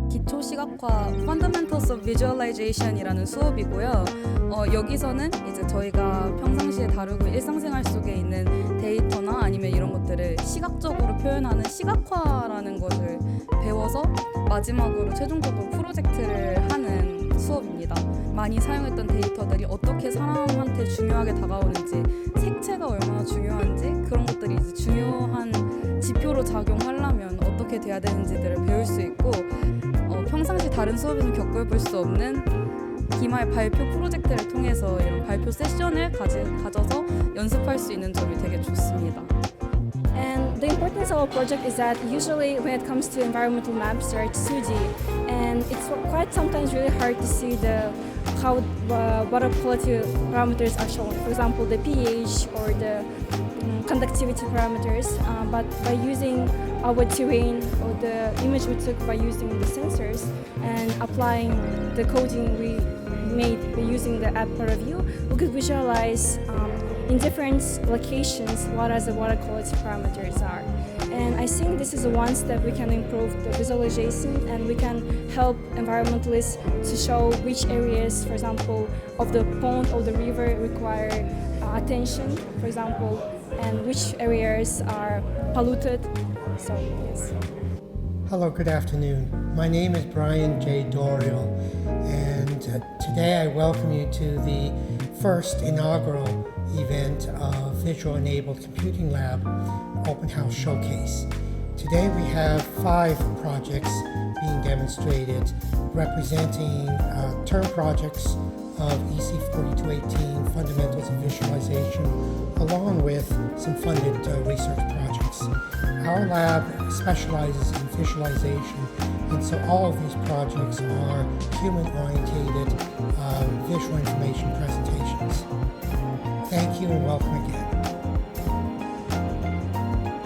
기초 시각화 Fundamentals of Visualization이라는 수업이고요. 여기서는 이제 저희가 평상시에 다루고 일상생활 속에 있는 데이터나 아니면 이런 것들을 시각적으로 표현하는 시각화라는 것을 배워서 마지막으로 최종적으로 프로젝트를 하는 수업입니다. 많이 사용했던 데이터들이 어떻게 사람한테 중요하게 다가오는지, 색채가 얼마나 중요한지 그런 것들이 이제 중요한 지표로 작용하려면 어떻게 돼야 되는지들을 배울 수 있고 평상시 다른 수업에서 겪어볼 수 없는 기말 발표 프로젝트를 통해서 이런 발표 세션을 가져서 연습할 수 있는 점이 되게 좋습니다. And the importance of a project is that usually when it comes to environmental maps, they're 2D, and it's quite sometimes really hard to see how water quality parameters are shown. For example, the pH or the conductivity parameters. But by using our terrain or the image we took by using the sensors and applying the coding we made by using the app review, we could visualize in different locations what the water quality parameters are. And I think this is one step we can improve the visualization, and we can help environmentalists to show which areas, for example, of the pond or the river require attention, for example, and which areas are polluted. So, yes. Hello, good afternoon. My name is Brian J. Dorial, and today I welcome you to the first inaugural event of Visual Enabled Computing Lab Open House Showcase. Today we have 5 projects being demonstrated representing term projects of EC 4218 Fundamentals of Visualization, along with some funded research projects. Our lab specializes in visualization, and so all of these projects are human-oriented visual information presentations. Thank you and welcome again.